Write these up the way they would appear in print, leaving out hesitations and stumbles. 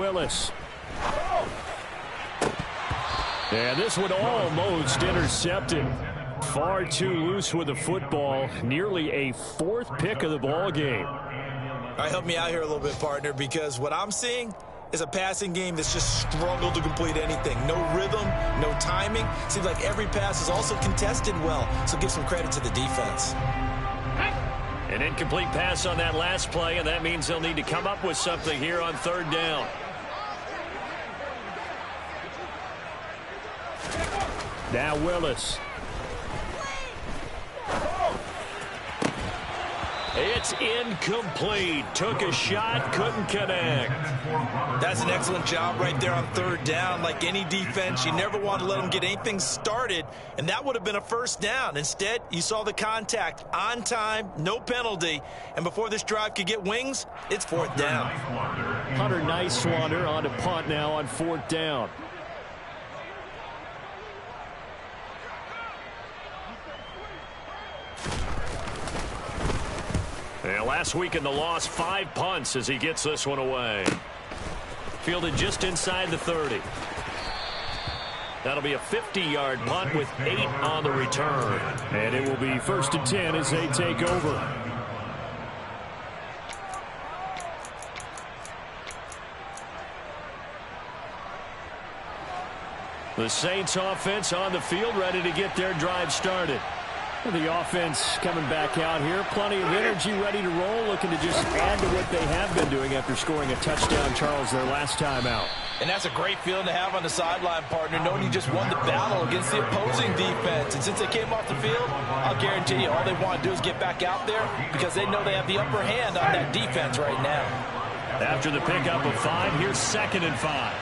Willis. And this one almost intercepted. Far too loose with the football. Nearly a fourth pick of the ball game. All right, help me out here a little bit, partner, because what I'm seeing is a passing game that's just struggled to complete anything. No rhythm, no timing. Seems like every pass is also contested well, so give some credit to the defense. An incomplete pass on that last play, and that means they'll need to come up with something here on third down. Now Willis. It's incomplete. Took a shot, couldn't connect. That's an excellent job right there on third down. Like any defense, you never want to let them get anything started, and that would have been a first down. Instead, you saw the contact on time, no penalty, and before this drive could get wings, it's fourth down. Hunter Nicewander on to punt now on fourth down. And last week in the loss, 5 punts as he gets this one away. Fielded just inside the 30. That'll be a 50-yard punt with 8 on the return. And it will be 1st and 10 as they take over. The Saints offense on the field, ready to get their drive started. The offense coming back out here. Plenty of energy, ready to roll, looking to just add to what they have been doing after scoring a touchdown, Charles, their last time out. And that's a great feeling to have on the sideline, partner, knowing you just won the battle against the opposing defense. And since they came off the field, I'll guarantee you all they want to do is get back out there because they know they have the upper hand on that defense right now. After the pickup of 5, here's 2nd and 5.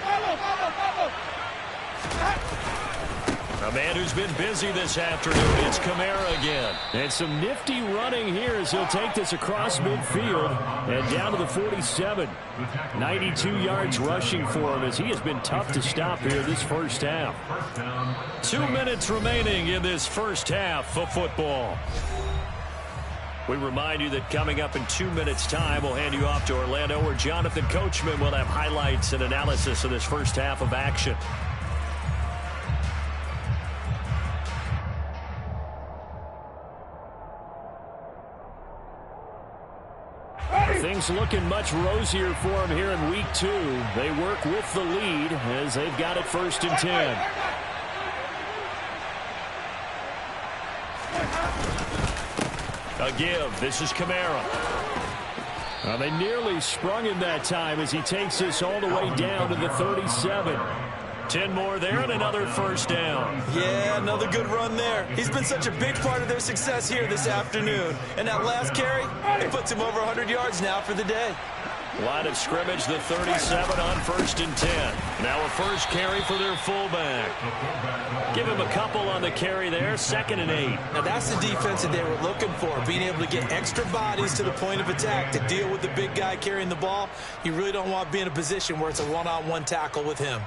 A man who's been busy this afternoon, it's Kamara again. And some nifty running here as he'll take this across midfield and down to the 47. 92 yards rushing for him as he has been tough to stop here this first half. 2 minutes remaining in this first half of football. We remind you that coming up in 2 minutes' time, we'll hand you off to Orlando, where Jonathan Coachman will have highlights and analysis of this first half of action. Things looking much rosier for them here in week 2. They work with the lead as they've got it 1st and 10. A give. This is Kamara. They nearly sprung him that time as he takes this all the way down to the 37. 10 more there and another first down. Yeah, another good run there. He's been such a big part of their success here this afternoon. And that last carry, it puts him over 100 yards now for the day. Line of scrimmage, the 37 on 1st and 10. Now a first carry for their fullback. Give him a couple on the carry there, 2nd and 8. Now that's the defense that they were looking for, being able to get extra bodies to the point of attack to deal with the big guy carrying the ball. You really don't want to be in a position where it's a one-on-one tackle with him.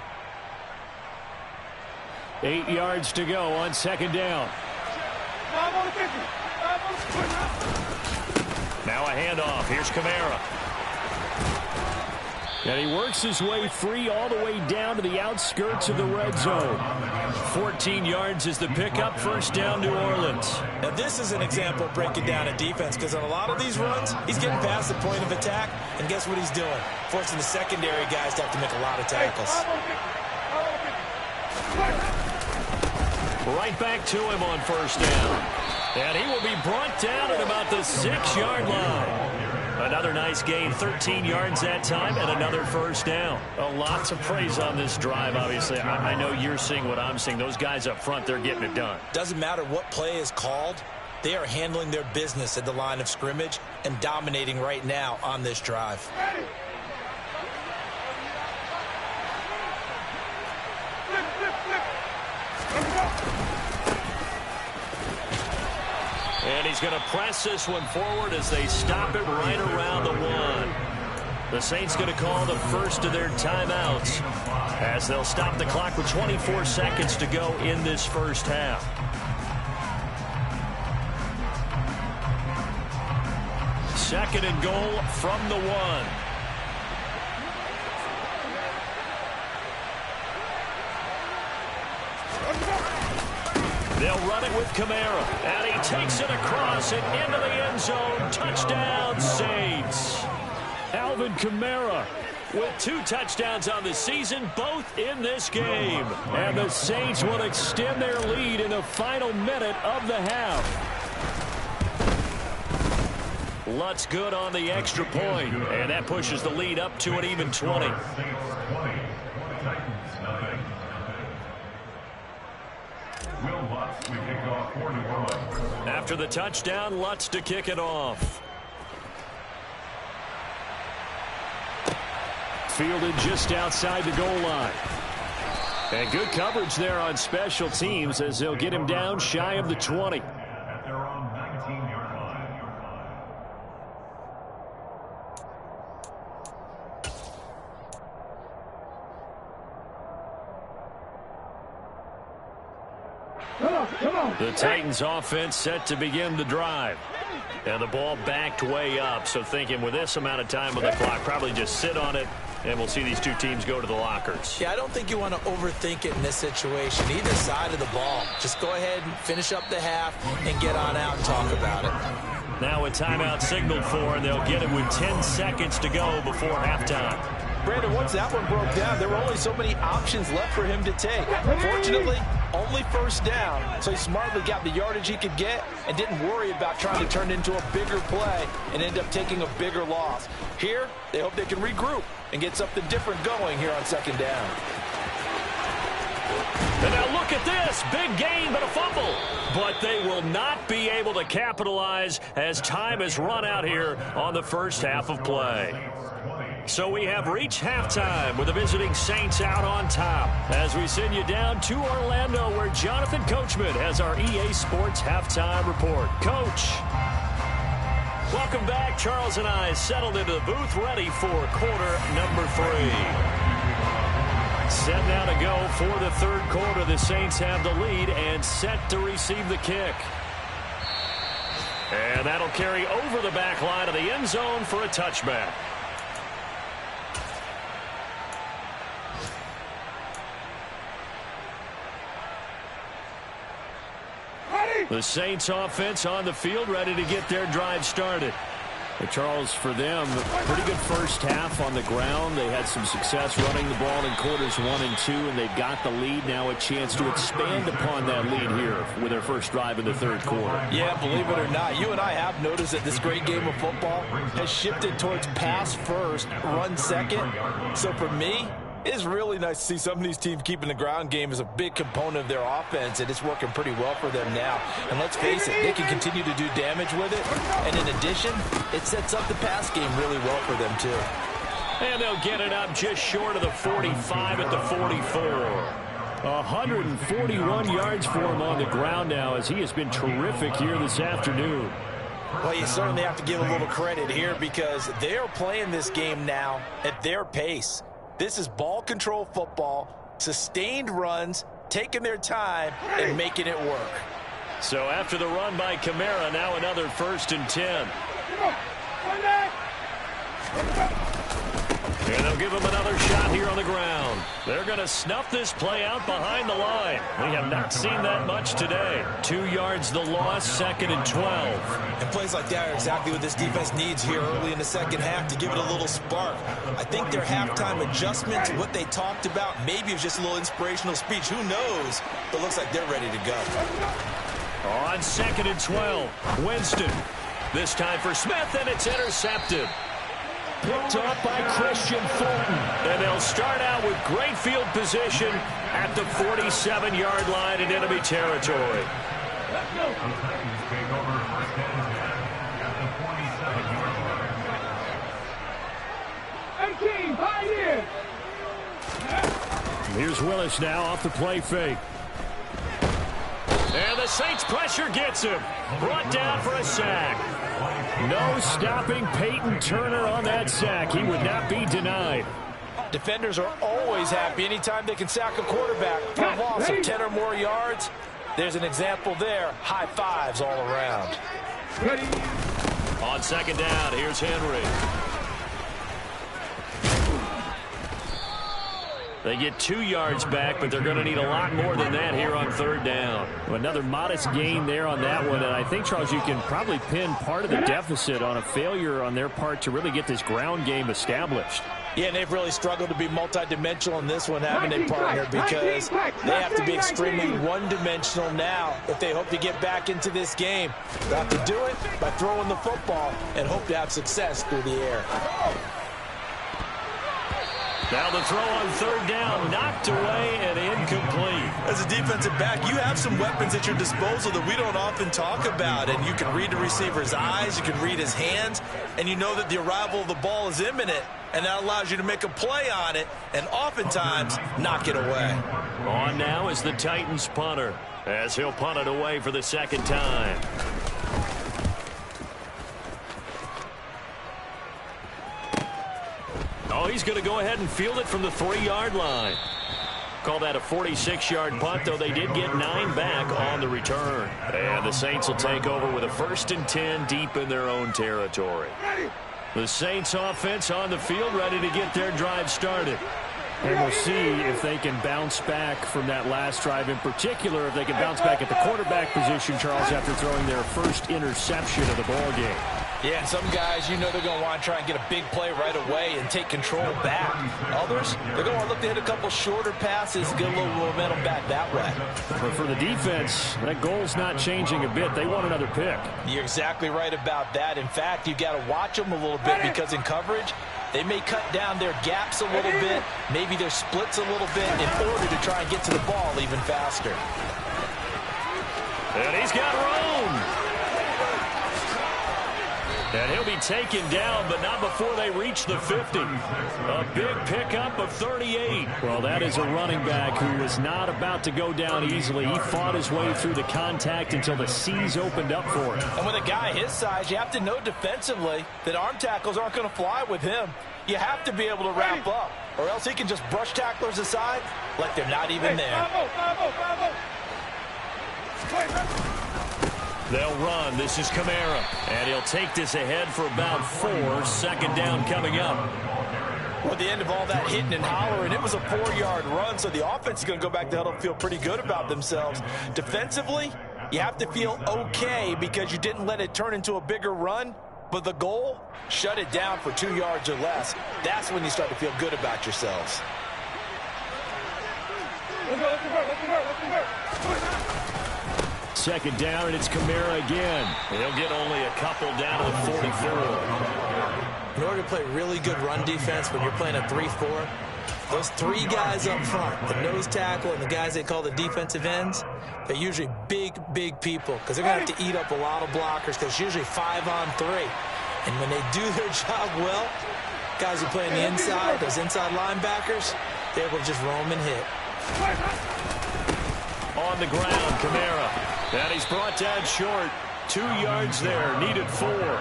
8 yards to go on 2nd down. Now a handoff. Here's Kamara. And he works his way free all the way down to the outskirts of the red zone. 14 yards is the pickup. 1st down, New Orleans. Now this is an example of breaking down a defense because on a lot of these runs, he's getting past the point of attack. And guess what he's doing? Forcing the secondary guys to have to make a lot of tackles. Right back to him on 1st down. And he will be brought down at about the 6-yard line. Another nice gain, 13 yards that time, and another 1st down. Lots of praise on this drive, obviously. I know you're seeing what I'm seeing. Those guys up front, they're getting it done. Doesn't matter what play is called. They are handling their business at the line of scrimmage and dominating right now on this drive. And he's going to press this one forward as they stop it right around the 1. The Saints going to call the first of their timeouts as they'll stop the clock with 24 seconds to go in this first half. Second and goal from the 1. They'll run it with Kamara, and he takes it across and into the end zone. Touchdown, Saints. Alvin Kamara with 2 touchdowns on the season, both in this game. And the Saints will extend their lead in the final minute of the half. Lutz good on the extra point, and that pushes the lead up to an even 20. After the touchdown, Lutz to kick it off. Fielded just outside the goal line. And good coverage there on special teams as they'll get him down shy of the 20. The Titans offense set to begin the drive. And the ball backed way up, so thinking with this amount of time on the clock, probably just sit on it, and we'll see these two teams go to the lockers. Yeah, I don't think you want to overthink it in this situation, either side of the ball. Just go ahead and finish up the half and get on out and talk about it. Now a timeout signaled for, and they'll get it with 10 seconds to go before halftime. Brandon, once that one broke down, there were only so many options left for him to take. Fortunately, only first down, so he smartly got the yardage he could get and didn't worry about trying to turn it into a bigger play and end up taking a bigger loss. Here, they hope they can regroup and get something different going here on second down. And now look at this. Big gain, but a fumble. But they will not be able to capitalize as time has run out here on the first half of play. So we have reached halftime with the visiting Saints out on top as we send you down to Orlando where Jonathan Coachman has our EA Sports halftime report. Coach. Welcome back. Charles and I settled into the booth ready for quarter number 3. Set now to go for the third quarter. The Saints have the lead and set to receive the kick. And that'll carry over the back line of the end zone for a touchback. The Saints offense on the field ready to get their drive started. But Charles, for them, pretty good first half on the ground. They had some success running the ball in quarters 1 and 2, and they've got the lead. Now a chance to expand upon that lead here with their first drive in the third quarter. Yeah, believe it or not, you and I have noticed that this great game of football has shifted towards pass first, run second. So for me, it's really nice to see some of these teams keeping the ground game as a big component of their offense, and it's working pretty well for them now. And let's face it, they can continue to do damage with it. And in addition, it sets up the pass game really well for them, too. And they'll get it up just short of the 45 at the 44. 141 yards for him on the ground now as he has been terrific here this afternoon. Well, you certainly have to give a little credit here because they're playing this game now at their pace. This is ball control football, sustained runs, taking their time, and making it work. So after the run by Kamara, now another 1st and 10. And they'll give him another shot here on the ground. They're going to snuff this play out behind the line. We have not seen that much today. 2 yards the loss, 2nd and 12. And plays like that are exactly what this defense needs here early in the second half to give it a little spark. I think their halftime adjustment to what they talked about, maybe it was just a little inspirational speech. Who knows? But it looks like they're ready to go. On 2nd and 12, Winston. This time for Smith, and it's intercepted. Picked up by Christian Fulton. And they'll start out with great field position at the 47-yard line in enemy territory. Here's Willis now off the play fake. And the Saints pressure gets him. Brought down for a sack. No stopping Peyton Turner on that sack. He would not be denied. Defenders are always happy anytime they can sack a quarterback for a loss of 10 or more yards. There's an example there. High fives all around. On 2nd down, here's Henry. They get 2 yards back, but they're going to need a lot more than that here on third down. Another modest gain there on that one, and I think, Charles, you can probably pin part of the deficit on a failure on their part to really get this ground game established. Yeah, and they've really struggled to be multidimensional in this one, haven't they, partner? Because they have to be extremely one-dimensional now if they hope to get back into this game. They have to do it by throwing the football and hope to have success through the air. Now the throw on third down, knocked away and incomplete. As a defensive back, you have some weapons at your disposal that we don't often talk about. And you can read the receiver's eyes, you can read his hands, and you know that the arrival of the ball is imminent. And that allows you to make a play on it and oftentimes knock it away. On now is the Titans punter as he'll punt it away for the second time. Oh, he's going to go ahead and field it from the 3-yard line. Call that a 46-yard punt, though they did get 9 back on the return. And the Saints will take over with a 1st and 10 deep in their own territory. The Saints offense on the field, ready to get their drive started. And we'll see if they can bounce back from that last drive, in particular if they can bounce back at the quarterback position, Charles, after throwing their first interception of the ball game. Yeah, and some guys, you know they're going to want to try and get a big play right away and take control back. Others, they're going to want to look to hit a couple shorter passes, get a little momentum back that way. But for the defense, that goal's not changing a bit. They want another pick. You're exactly right about that. In fact, you've got to watch them a little bit because in coverage, they may cut down their gaps a little bit, maybe their splits a little bit in order to try and get to the ball even faster. And he's got room. And he'll be taken down, but not before they reach the 50. A big pickup of 38. Well, that is a running back who was not about to go down easily. He fought his way through the contact until the C's opened up for him. And with a guy his size, you have to know defensively that arm tackles aren't going to fly with him. You have to be able to wrap up, or else he can just brush tacklers aside like they're not even there. They'll run. This is Kamara. And he'll take this ahead for about 4. 2nd down coming up. Well, at the end of all that hitting and hollering, it was a 4-yard run, so the offense is going to go back to huddle and feel pretty good about themselves. Defensively, you have to feel okay because you didn't let it turn into a bigger run, but the goal, shut it down for 2 yards or less. That's when you start to feel good about yourselves. Second down, and it's Kamara again. He'll get only a couple down to the 44. In order to play really good run defense when you're playing a 3-4, those 3 guys up front, the nose tackle and the guys they call the defensive ends, they're usually big people because they're going to have to eat up a lot of blockers because it's usually 5 on 3. And when they do their job well, guys who play on the inside, those inside linebackers, they're able to just roam and hit. On the ground, Kamara. And he's brought down short. 2 yards there, needed 4.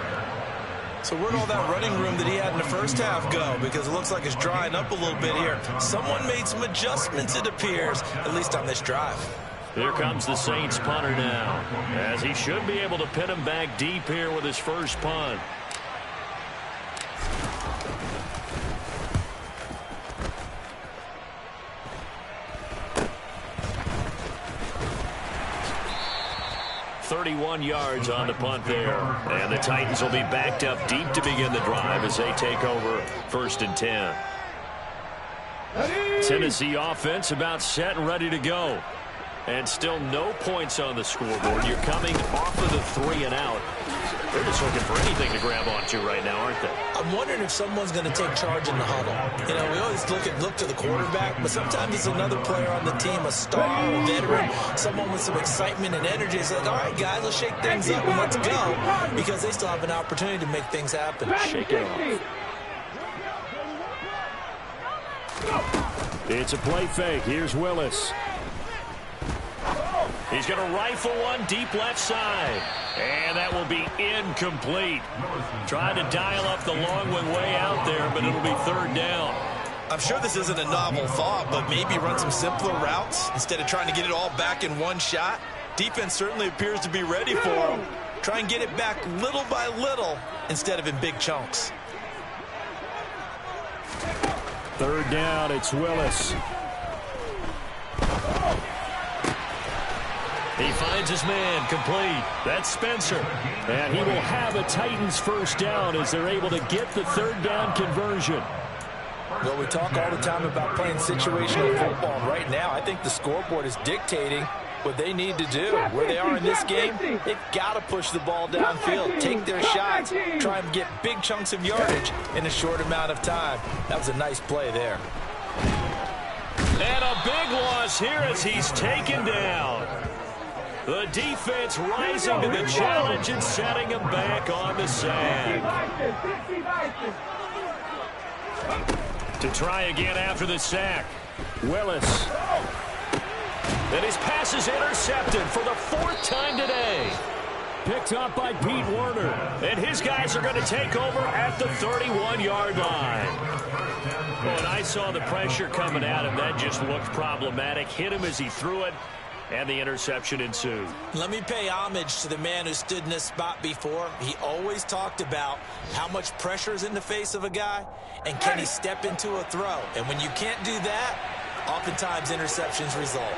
So where'd all that running room that he had in the first half go? Because it looks like it's drying up a little bit here. Someone made some adjustments, it appears, at least on this drive. Here comes the Saints punter now, as he should be able to pin him back deep here with his first punt. .31 yards on the punt there. And the Titans will be backed up deep to begin the drive as they take over 1st and 10. Tennessee offense about set and ready to go. And still no points on the scoreboard. You're coming off of the 3 and out. They're just looking for anything to grab onto right now, aren't they? I'm wondering if someone's going to take charge in the huddle. You know, we always look to the quarterback, but sometimes it's another player on the team, a star, a veteran, someone with some excitement and energy. It's like, all right, guys, let's shake things up and let's go, because they still have an opportunity to make things happen. Shake it off. It's a play fake. Here's Willis. He's going to rifle one deep left side. And that will be incomplete. Trying to dial up the long one way out there, but it'll be 3rd down. I'm sure this isn't a novel thought, but maybe run some simpler routes instead of trying to get it all back in one shot. Defense certainly appears to be ready for him. Try and get it back little by little instead of in big chunks. Third down, it's Willis. He finds his man, complete. That's Spencer. And he will have a Titans first down as they're able to get the third down conversion. Well, we talk all the time about playing situational football. Right now, I think the scoreboard is dictating what they need to do. Where they are in this game, they've got to push the ball downfield, take their shots, try and get big chunks of yardage in a short amount of time. That was a nice play there. And a big loss here as he's taken down. The defense rising to the challenge and setting him back on the sand. To try again after the sack. Willis. And his pass is intercepted for the fourth time today. Picked up by Pete Werner. And his guys are going to take over at the 31-yard line. When I saw the pressure coming at him, that just looked problematic. Hit him as he threw it. And the interception ensued. Let me pay homage to the man who stood in this spot before. He always talked about how much pressure is in the face of a guy and can he step into a throw. And when you can't do that, oftentimes interceptions result.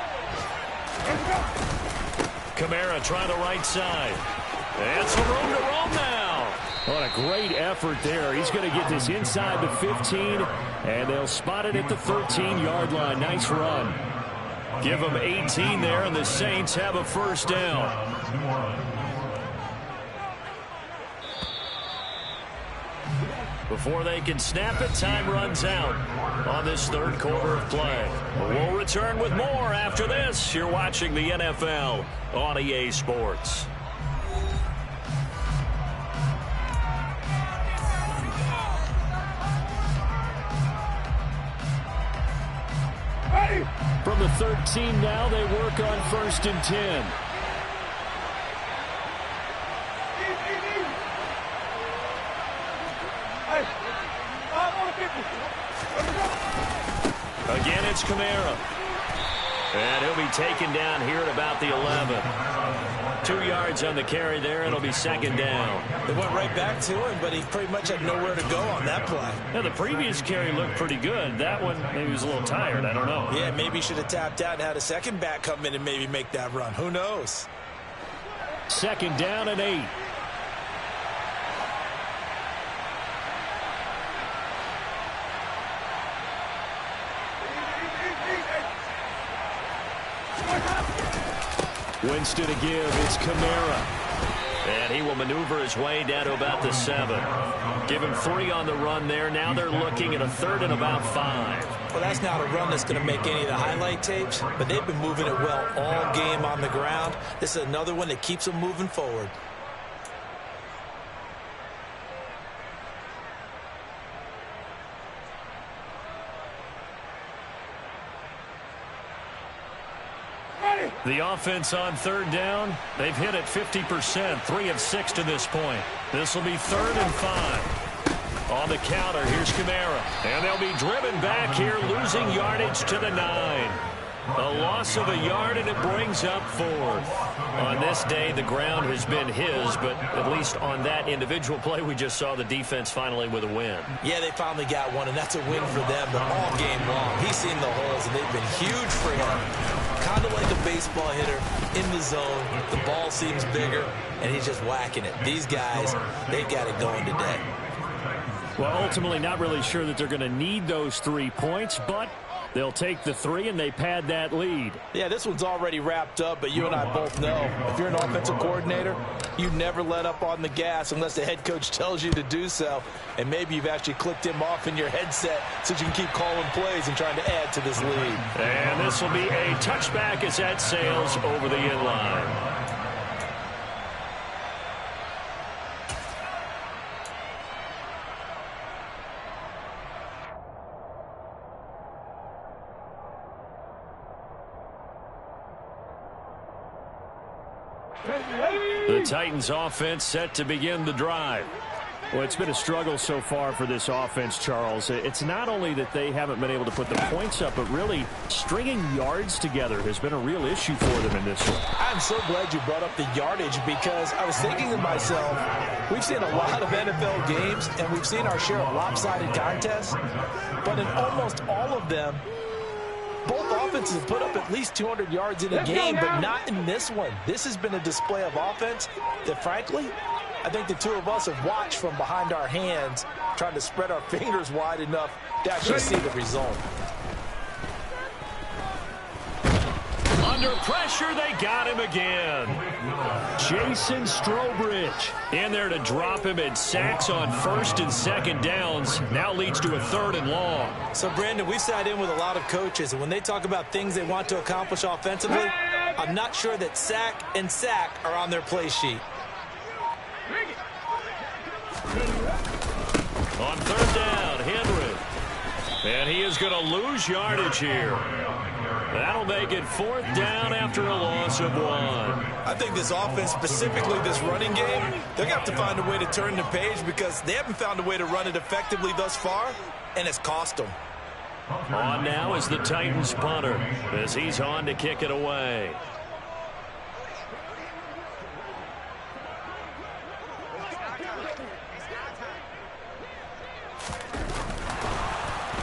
Kamara trying the right side. And some room to roam now. What a great effort there. He's going to get this inside the 15, and they'll spot it at the 13-yard line. Nice run. Give them 18 there, and the Saints have a first down. Before they can snap it, time runs out on this third quarter of play. We'll return with more after this. You're watching the NFL on EA Sports. From the 13 now, they work on 1st and 10. Again, it's Kamara. And he'll be taken down here at about the 11. 2 yards on the carry there. It'll be second down. They went right back to him, but he pretty much had nowhere to go on that play. Now, the previous carry looked pretty good. That one, maybe he was a little tired. I don't know. Yeah, maybe he should have tapped out and had a second back come in and maybe make that run. Who knows? Second down and 8. Winston to give. It's Kamara. And he will maneuver his way down to about the 7. Give him 3 on the run there. Now they're looking at a 3rd and about 5. Well, that's not a run that's going to make any of the highlight tapes, but they've been moving it well all game on the ground. This is another one that keeps them moving forward. The offense on 3rd down, they've hit it 50%, 3 of 6 to this point. This will be 3rd and 5. On the counter, here's Kamara. And they'll be driven back here, losing yardage to the 9. A loss of a yard, and it brings up 4th. On this day, the ground has been his, but at least on that individual play, we just saw the defense finally with a win. Yeah, they finally got one, and that's a win for them, but all game long, he's seen the holes, and they've been huge for him. Kind of like a baseball hitter in the zone. The ball seems bigger, and he's just whacking it. These guys, they've got it going today. Well, ultimately, not really sure that they're going to need those 3 points, but they'll take the 3, and they pad that lead. Yeah, this one's already wrapped up, but you and I both know if you're an offensive coordinator, you never let up on the gas unless the head coach tells you to do so. And maybe you've actually clicked him off in your headset so you can keep calling plays and trying to add to this lead. And this will be a touchback as that sails over the inline. The Titans offense set to begin the drive. Well, it's been a struggle so far for this offense, Charles. It's not only that they haven't been able to put the points up, but really stringing yards together has been a real issue for them in this one. I'm so glad you brought up the yardage, because I was thinking to myself, we've seen a lot of NFL games, and we've seen our share of lopsided contests, but in almost all of them, both offenses have put up at least 200 yards in a game, but not in this one. This has been a display of offense that, frankly, I think the two of us have watched from behind our hands, trying to spread our fingers wide enough to actually see the result. Under pressure, they got him again. Jason Strobridge in there to drop him, and sacks on 1st and 2nd downs. Now leads to a 3rd and long. So, Brandon, we've sat in with a lot of coaches, and when they talk about things they want to accomplish offensively, I'm not sure that sack and sack are on their play sheet. On 3rd down, Henry. And he is going to lose yardage here. That'll make it 4th down after a loss of 1. I think this offense, specifically this running game, they're going to have to find a way to turn the page, because they haven't found a way to run it effectively thus far, and it's cost them. On now is the Titans punter, as he's on to kick it away.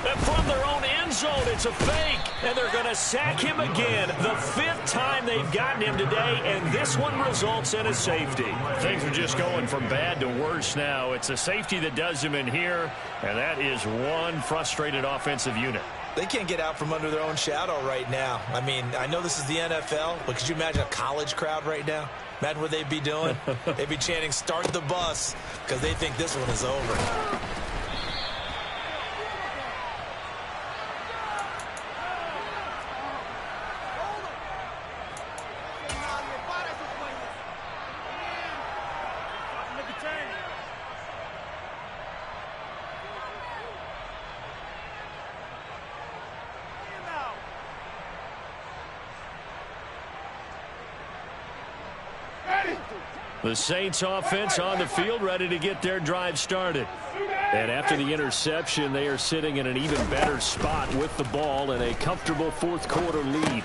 And from their own end zone, it's a fake, and they're going to sack him again. The 5th time they've gotten him today, and this one results in a safety. Things are just going from bad to worse now. It's a safety that does him in here, and that is one frustrated offensive unit. They can't get out from under their own shadow right now. I mean, I know this is the NFL, but could you imagine a college crowd right now? Imagine what they'd be doing. They'd be chanting, "Start the bus," because they think this one is over. The Saints offense on the field, ready to get their drive started. And after the interception, they are sitting in an even better spot with the ball and a comfortable 4th quarter lead.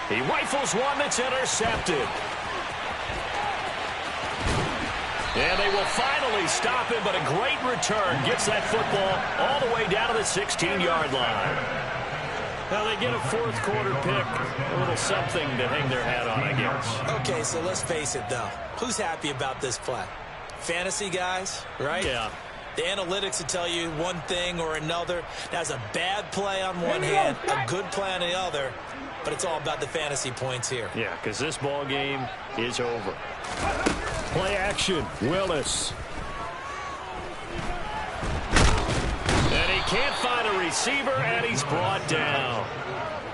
He rifles one that's intercepted. And they will finally stop him, but a great return gets that football all the way down to the 16-yard line. Now they get a 4th quarter pick, a little something to hang their hat on, I guess. Okay, so let's face it, though. Who's happy about this play? Fantasy guys, right? Yeah. The analytics will tell you one thing or another. That's a bad play on one hand, a good play on the other, but it's all about the fantasy points here. Yeah, because this ball game is over. Play action, Willis. And he can't find a receiver, and he's brought down.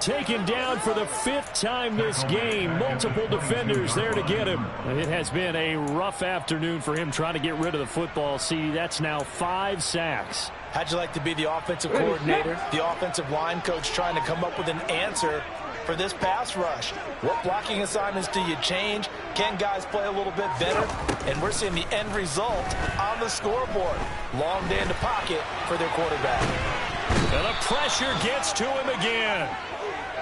Taken down for the 5th time this game. Multiple defenders there to get him. It has been a rough afternoon for him trying to get rid of the football. See, that's now 5 sacks. How'd you like to be the offensive coordinator, the offensive line coach, trying to come up with an answer for this pass rush? What blocking assignments do you change? Can guys play a little bit better? And we're seeing the end result on the scoreboard. Long day in the pocket for their quarterback. And the pressure gets to him again.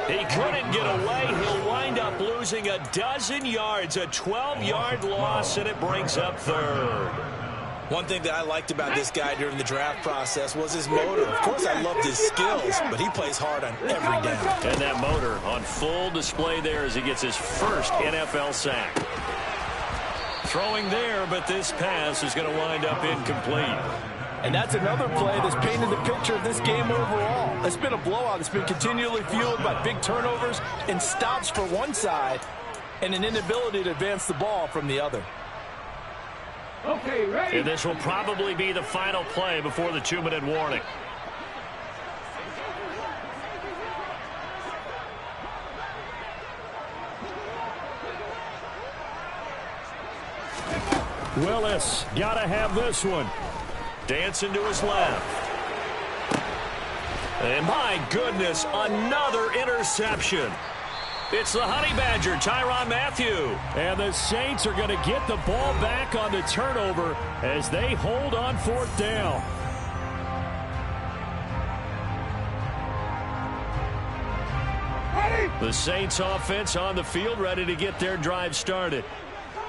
He couldn't get away. He'll wind up losing a dozen yards, a 12-yard loss, and it brings up 3rd. One thing that I liked about this guy during the draft process was his motor. Of course, I loved his skills, but he plays hard on every down. And that motor on full display there as he gets his 1st NFL sack. Throwing there, but this pass is going to wind up incomplete. And that's another play that's painted the picture of this game overall. It's been a blowout. It's been continually fueled by big turnovers and stops for one side and an inability to advance the ball from the other. Okay, ready. And this will probably be the final play before the 2-minute warning. Willis, gotta have this one. Dancing to his left. And my goodness, another interception. It's the Honey Badger, Tyrann Mathieu. And the Saints are going to get the ball back on the turnover as they hold on 4th down. The Saints offense on the field, ready to get their drive started.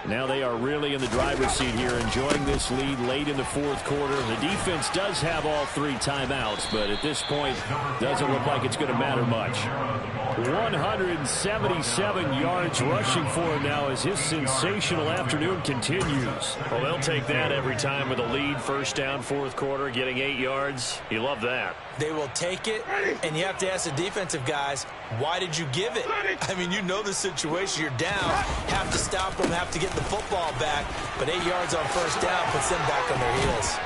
Now they are really in the driver's seat here, enjoying this lead late in the 4th quarter. The defense does have all 3 timeouts, but at this point, doesn't look like it's going to matter much. 177 yards rushing for him now as his sensational afternoon continues. Well, they'll take that every time with a lead. 1st down, 4th quarter, getting 8 yards. You love that. They will take it, and you have to ask the defensive guys, why did you give it? I mean, you know the situation. You're down, have to stop them, have to get the football back, but 8 yards on 1st down puts them back on their heels.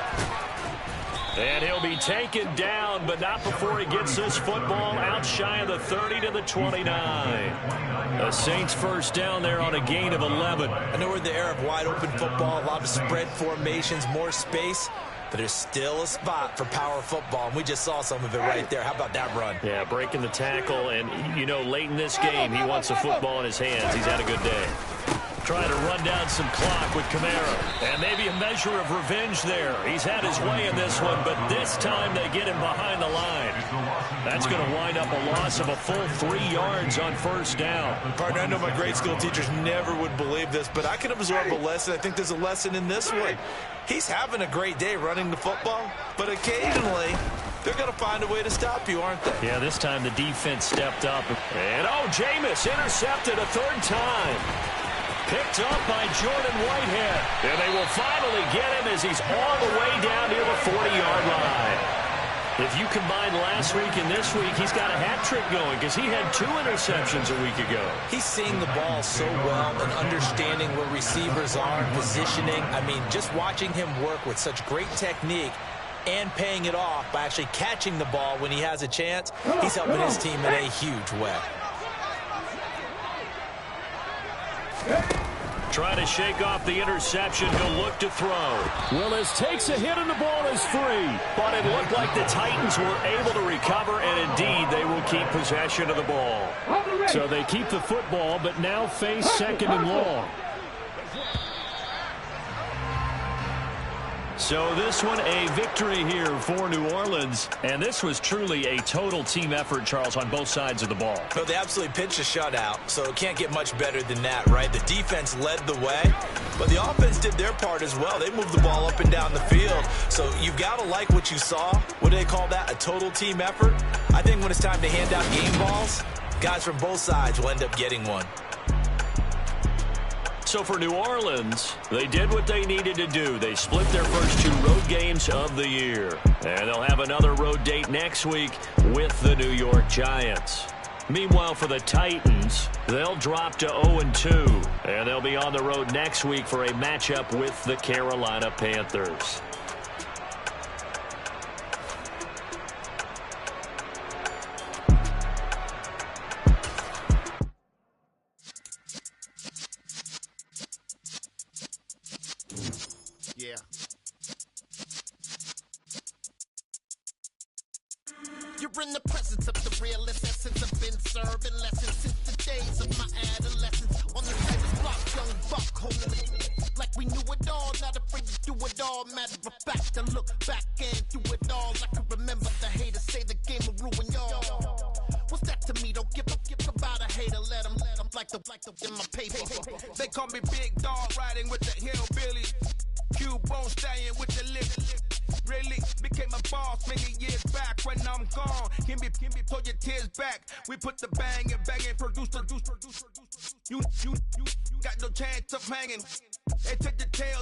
And he'll be taken down, but not before he gets this football out shy of the 30 to the 29. The Saints 1st down there on a gain of 11. I know we're in the era of wide-open football, a lot of spread formations, more space, but there's still a spot for power football, and we just saw some of it right there. How about that run? Yeah, breaking the tackle, and, you know, late in this game, he wants the football in his hands. He's had a good day. Trying to run down some clock with Kamara. And maybe a measure of revenge there. He's had his way in this one, but this time they get him behind the line. That's going to wind up a loss of a full 3 yards on 1st down. Partner, I know my grade school teachers never would believe this, but I can absorb a lesson. I think there's a lesson in this one. He's having a great day running the football, but occasionally they're going to find a way to stop you, aren't they? Yeah, this time the defense stepped up. And, Jameis intercepted a 3rd time. Picked up by Jordan Whitehead. And they will finally get him as he's all the way down near the 40-yard line. If you combine last week and this week, he's got a hat trick going because he had 2 interceptions a week ago. He's seeing the ball so well and understanding where receivers are, positioning. I mean, just watching him work with such great technique and paying it off by actually catching the ball when he has a chance, he's helping his team in a huge way. Trying to shake off the interception. He'll look to throw. Willis takes a hit and the ball is free. But it looked like the Titans were able to recover, and indeed they will keep possession of the ball. So they keep the football, but now face 2nd and long. So this one a victory here for New Orleans. And this was truly a total team effort, Charles, on both sides of the ball. Well, they absolutely pitched a shutout, so it can't get much better than that, right? The defense led the way, but the offense did their part as well. They moved the ball up and down the field. So you've got to like what you saw. What do they call that? A total team effort? I think when it's time to hand out game balls, guys from both sides will end up getting one. So for New Orleans, they did what they needed to do. They split their first 2 road games of the year. And they'll have another road date next week with the New York Giants. Meanwhile, for the Titans, they'll drop to 0-2. And they'll be on the road next week for a matchup with the Carolina Panthers. Yeah. You're in the presence of the realest essence. I've been serving lessons since the days of my adolescence. On the famous block, young buck, holding it like we knew it all. Not afraid to do it all. Matter of fact, I look back and do it all. I can remember the haters say the game will ruin y'all. What's that to me? Don't give about a hater. Let them like the in my paper. They call me Big Dog, riding with the hillbillies. Cube-bone stallion with the lip. Really became a boss many years back. When I'm gone, give me, pull your tears back. We put the bang and produce. You got no chance of hanging. They took the tail.